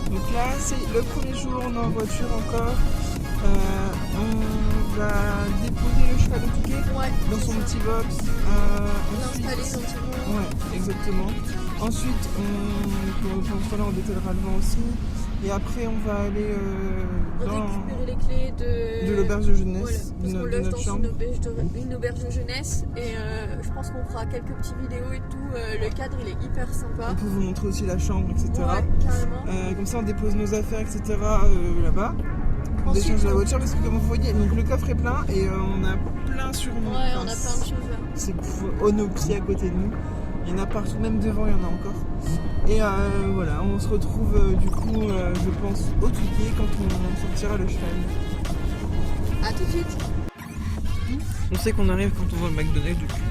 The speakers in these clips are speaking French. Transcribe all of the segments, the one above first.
Donc là, c'est le premier jour, on est en voiture encore. On va déposer le cheval au Touquet dans son petit box. L'installer gentiment. Ouais, exactement. Ensuite, on détellera le vent aussi. Et après, on va aller récupérer les clés de l'auberge de jeunesse, voilà, de notre chambre. Une auberge de jeunesse et je pense qu'on fera quelques petites vidéos et tout. Le cadre il est hyper sympa. On peut vous montrer aussi la chambre, etc. Ouais, carrément. Comme ça, on dépose nos affaires, etc. Là-bas. On Ensuite, déchange la voiture parce que comme vous voyez, donc le coffre est plein et on a plein sur nous. Ouais, on a plein de choses là. C'est au nos pieds à côté de nous. Il y en a partout, même devant, il y en a encore. Et voilà, on se retrouve du coup, je pense, au Touquet quand on sortira le cheval. A tout de suite. On sait qu'on arrive quand on voit le McDonald's du cul.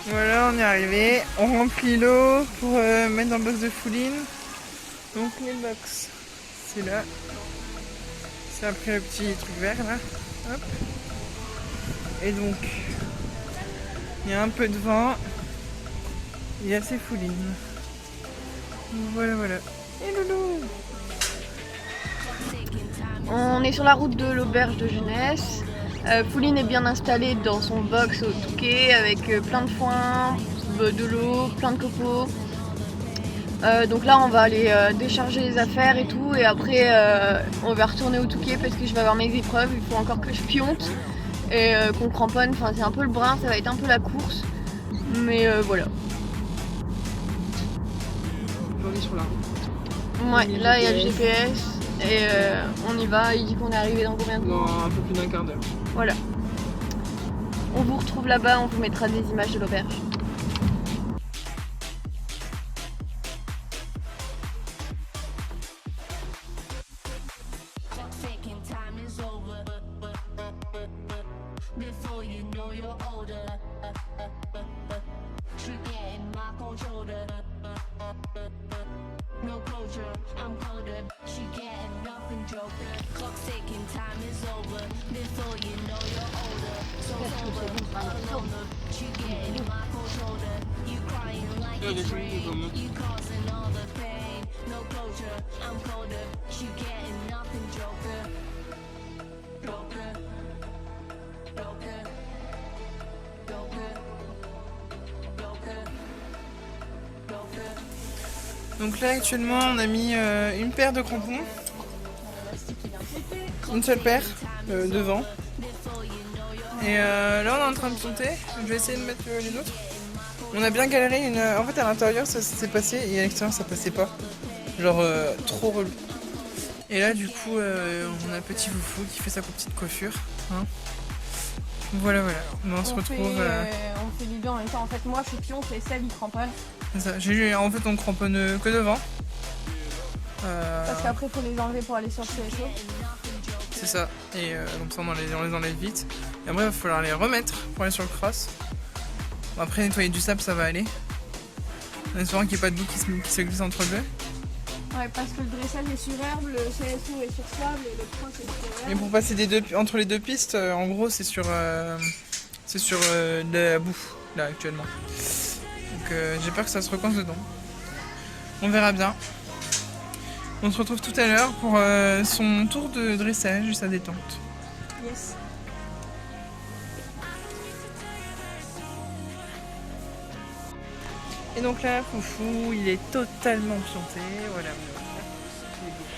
Voilà, on est arrivé. On remplit l'eau pour mettre dans le box de fouline. Donc les box, c'est là. C'est après le petit truc vert là. Hop. Et donc, il y a un peu de vent. Il y a ces foulines. Voilà, voilà. Et loulou! On est sur la route de l'auberge de jeunesse. Fouline est bien installée dans son box au Touquet avec plein de foin, de l'eau, plein de copeaux. Donc là on va aller décharger les affaires et tout et après on va retourner au Touquet parce que je vais avoir mes épreuves, il faut encore que je pionte et qu'on cramponne, enfin c'est un peu le brin, ça va être un peu la course, mais voilà. On est sur la route. Ouais, là il y a le GPS et on y va, il dit qu'on est arrivé dans combien de temps? Dans un peu plus d'un quart d'heure. Voilà. On vous retrouve là-bas, on vous mettra des images de l'auberge. closure. I'm colder, she getting nothing joker. Clock's ticking, time is over. Before you know you're older. So sober, alone, she getting my cold shoulder. You crying like it's rain. You causing all the pain. No closure, I'm colder, she getting nothing joker. Joker. Joker. Joker. Joker. Joker. Donc là actuellement on a mis une paire de crampons, une seule paire devant. Et là on est en train de monter, je vais essayer de mettre les autres. On a bien galéré, en fait à l'intérieur ça s'est passé et à l'extérieur ça passait pas. Genre trop relou. Et là du coup on a petit foufou qui fait sa petite coiffure. Hein. Voilà. Mais on se retrouve. On fait les deux en même temps. En fait, moi je suis pion, c'est Seb, il cramponne. En fait on cramponne que devant. Parce qu'après, il faut les enlever pour aller sur le CSO. C'est ça. Et comme ça on les enlève vite. Et après il va falloir les remettre pour aller sur le cross. Bon, après nettoyer du sable ça va aller. En espérant qu'il n'y ait pas de boue qui se glisse entre deux. Ouais, parce que le dressage est sur herbe, le CSO est sur sable et le point c'est sur herbe. Et pour passer entre les deux pistes, en gros c'est sur de la boue là actuellement. Donc j'ai peur que ça se recoince dedans. On verra bien. On se retrouve tout à l'heure pour son tour de dressage et sa détente. Yes. Et donc là, Foufou, il est totalement pianté, voilà.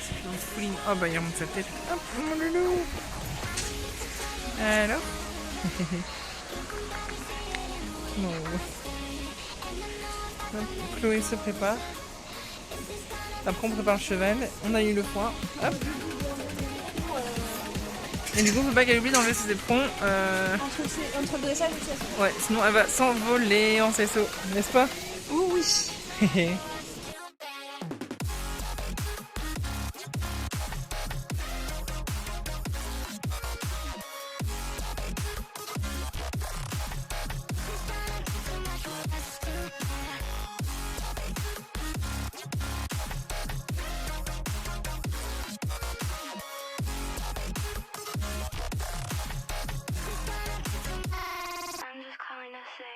C'est dans le fouline. Oh bah il remonte sa tête. Hop, mon loulou. Alors bon. Hop, Chloé se prépare. Après on prépare le cheval, on a eu le foin. Hop. Et du coup, faut pas qu'elle oublie d'enlever ses éperons. Entre le dressage et le CSO. Ouais, sinon elle va s'envoler en CSO, n'est-ce pas? Oui. I'm just calling to say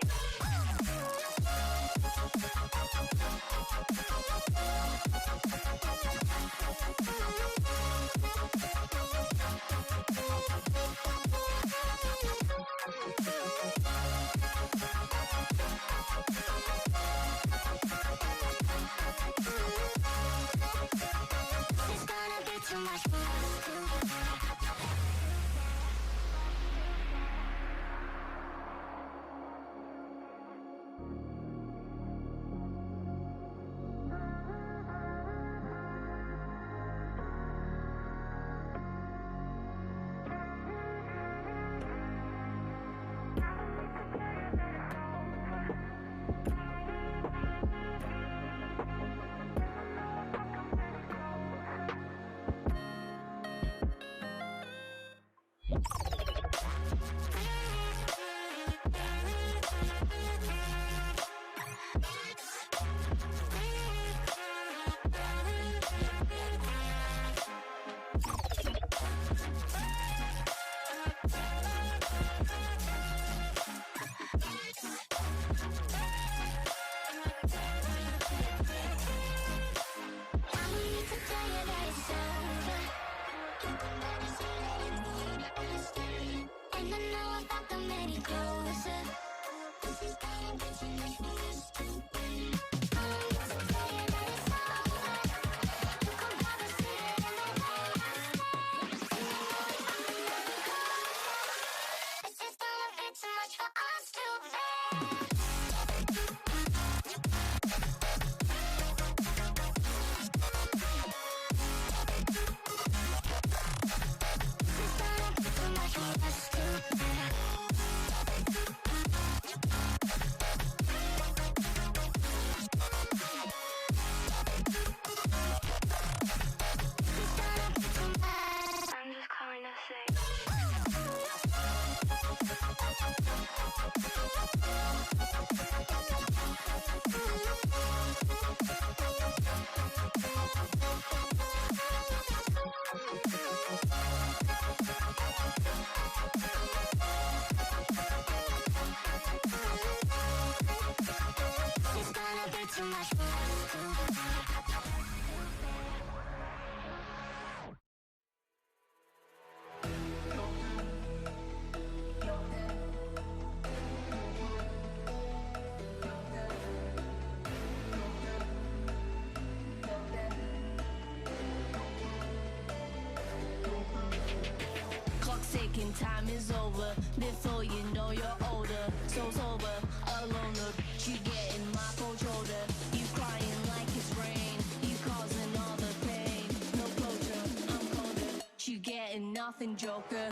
nothing, Joker.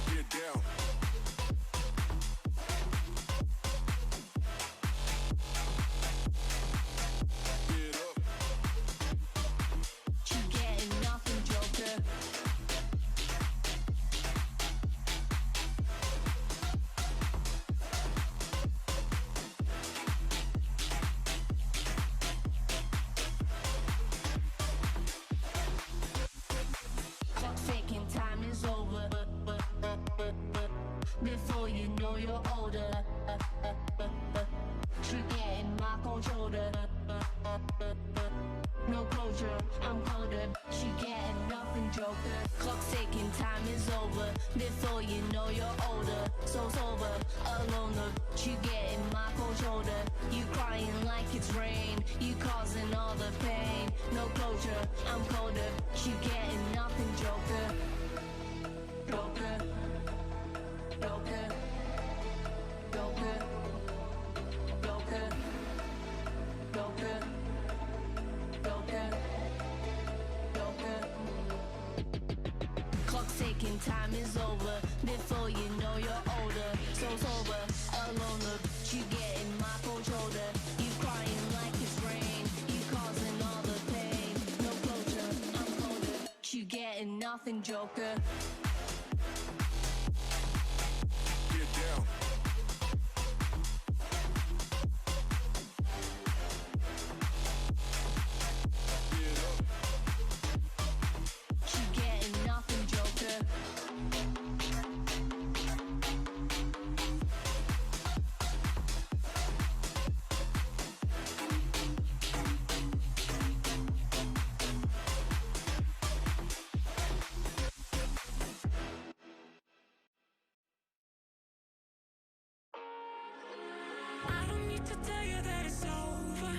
Get down. Get up. You getting nothing, Joker. Clock ticking, time is over. Before you know you're older. You're getting my controller. No closure, I'm colder. She getting nothing, Joker. Clock's ticking, time is over. Before you know you're older. So sober, alone. She getting my cold shoulder. You crying like it's rain. You causing all the pain. No closure, I'm colder. She getting nothing, Joker. Joker. Joker. Joker. Joker. Joker. Joker. Joker. Clock's ticking, time is over. Before you know you're older. So sober, alone. You getting my cold shoulder. You crying like it's rain. You causing all the pain. No closure, I'm colder. You getting nothing, Joker. Get down. Get up. You getting nothing, Joker. I don't need to tell you that it's over.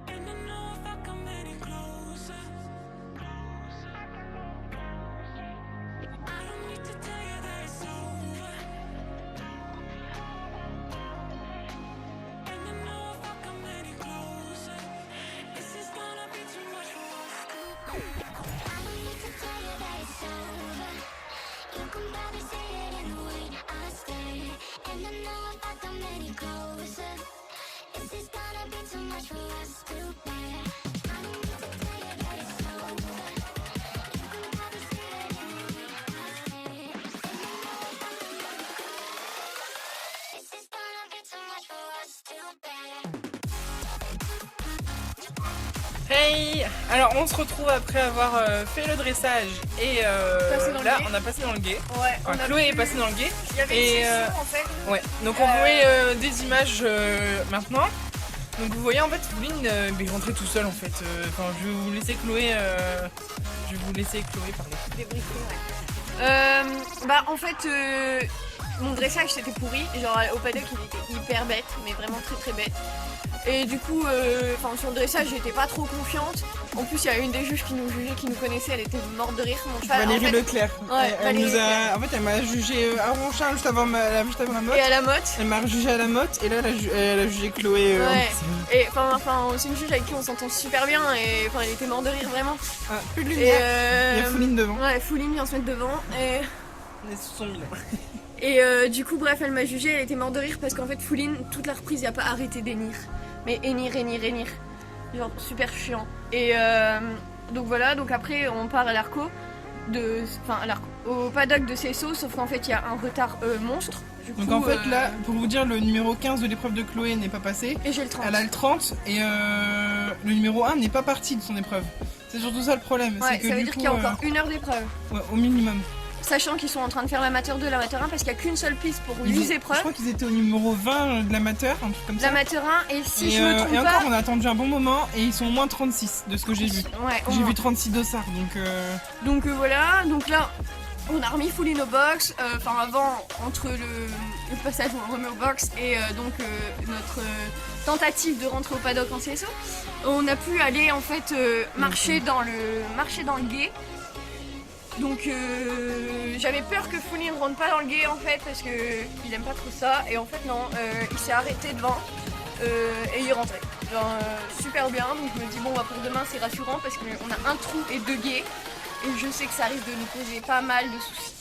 And I know if I come any closer. I don't need to tell you that it's over. And I know if I come any closer, this is gonna be too much for us to bear. I don't need to tell you that it's over. You can probably see it in the way I stare. And I know if I come any closer, this is gonna be too much for us to bear. I don't need to tell you that it's over. You can probably see it in the way I stare. And I know if I come any closer, this is gonna be too much for us to bear. Hey! Alors on se retrouve après avoir fait le dressage et Passé dans le là guet. on a passé dans le guet. Ouais, Enfin, Chloé est passée dans le guet. Il y avait Et, une session en fait. Ouais, donc on voit des images maintenant. Donc vous voyez en fait Fouline est rentrée tout seul en fait. Enfin je vais vous laisser Chloé parler. Débriefer, ouais. Bah en fait mon dressage c'était pourri, genre au paddock il était hyper bête, mais vraiment très très bête. Et du coup, sur le dressage j'étais pas trop confiante. En plus il y a une des juges qui nous jugeait, qui nous connaissait, elle était morte de rire. Mon cheval, Valérie en fait, Leclerc. Ouais, elle Valérie nous a, en fait elle m'a jugé à Ronchin juste avant la motte. et à la motte. Elle m'a jugé à la motte et là elle a jugé Chloé. Ouais. Et enfin c'est une juge avec qui on s'entend super bien et enfin elle était morte de rire vraiment. Ah, plus de Et lumière. Il y a Fouline devant. Ouais, Fouline vient se mettre devant et On est sous son mille. Et du coup, bref, elle m'a jugée, elle était morte de rire parce qu'en fait, Fouline, toute la reprise, il a pas arrêté d'énir. Mais énir. Genre super chiant. Et donc voilà, donc après, on part à l'Arco, au paddock de Cesso, sauf qu'en fait, il y a un retard monstre. Du Donc coup, en fait là, pour vous dire, le numéro 15 de l'épreuve de Chloé n'est pas passé. Et j'ai le 30. Elle a le 30 et le numéro 1 n'est pas parti de son épreuve. C'est surtout ça le problème. Ouais, c'est que ça veut du dire coup, qu'il y a encore 1 heure d'épreuve. ouais, au minimum. Sachant qu'ils sont en train de faire l'amateur 2, l'amateur 1, parce qu'il n'y a qu'une seule piste pour Ils 8 Je épreuves. crois qu'ils étaient au numéro 20 de l'amateur, un truc comme ça. L'amateur 1, et si Et, je me trompe et pas. encore, on a attendu un bon moment et ils sont au moins 36 de ce que j'ai vu. Ouais, au J'ai moins. vu 36 dossards Donc voilà, donc là on a remis Fouline au box, avant entre le passage où on le remet au box et notre tentative de rentrer au paddock en CSO, on a pu aller en fait marcher dans le guet. Donc j'avais peur que Fouline ne rentre pas dans le guet en fait parce qu'il aime pas trop ça et en fait non, il s'est arrêté devant et il est rentré. super bien. Donc je me dis bon bah pour demain c'est rassurant parce qu'on a un trou et 2 guets. Et je sais que ça risque de nous poser pas mal de soucis.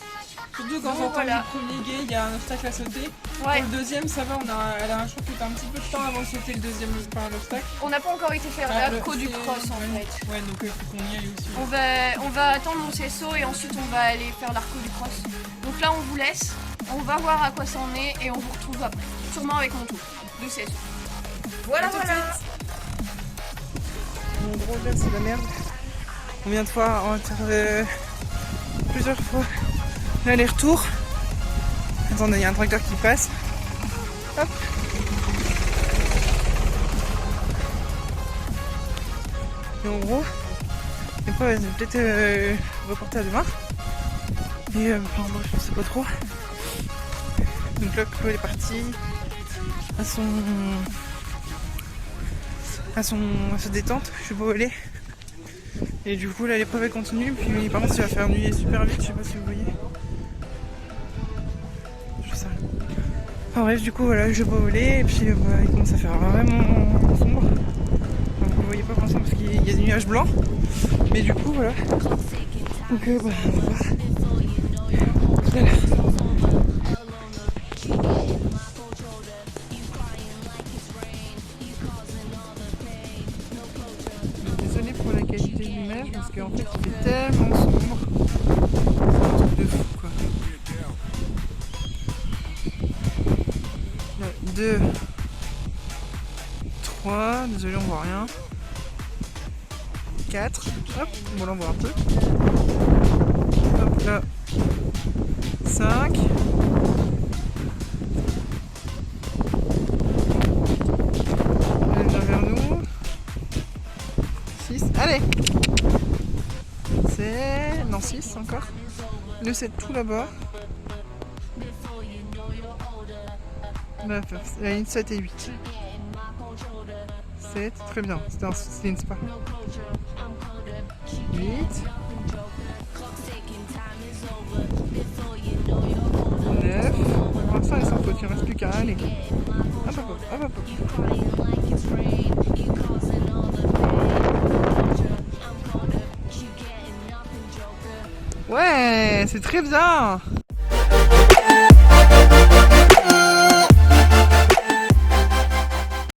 Surtout quand Donc, on voilà. le premier guet, il y a un obstacle à sauter. Ouais. Pour le deuxième, ça va, elle a un choix qui est un petit peu de temps avant de sauter le deuxième l'obstacle. On n'a pas encore été faire l'arco du cross en fait. Ouais, donc il faut qu'on y aille aussi. On va attendre mon CSO et ensuite on va aller faire l'arco du cross. Donc là on vous laisse, on va voir à quoi ça en est et on vous retrouve après. Sûrement avec mon tour de CSO. Voilà, voilà. En gros, là, c'est la merde. Combien de fois on va faire plusieurs fois l'aller-retour. Attendez, il y a un tracteur qui passe. Hop. Et en gros, l'épreuve elle est peut-être reportée à demain. Et enfin, moi, je sais pas trop. Donc là, Chloé est partie à sa détente. Je sais pas où elle est. Et du coup là l'épreuve elle continue, puis par contre ça va faire nuit super vite, je sais pas si vous voyez. Je sais rien. Enfin bref, du coup voilà, je vais pas voler et puis il commence à faire vraiment sombre. Enfin, vous voyez pas vraiment parce qu'il y a des nuages blancs. Mais du coup voilà. Donc on va voir. Tout à l'heure. Désolée pour la qualité de l'image parce qu'en fait il est tellement sombre. C'est un truc de fou quoi. Là, 2, 3, désolé on voit rien. 4, hop, bon là on voit un peu. Hop là. 5. Elle vient vers nous. 6. Allez! C'est... Non, 6 encore. Le 7 tout là-bas. Là, il y a une 7 et 8. 7, très bien. C'était une spa. 8. 9. Pour l'instant, elle est sans faute. Il ne reste plus qu'à aller. Hop, hop, hop, hop, hop. Ouais, c'est très bien.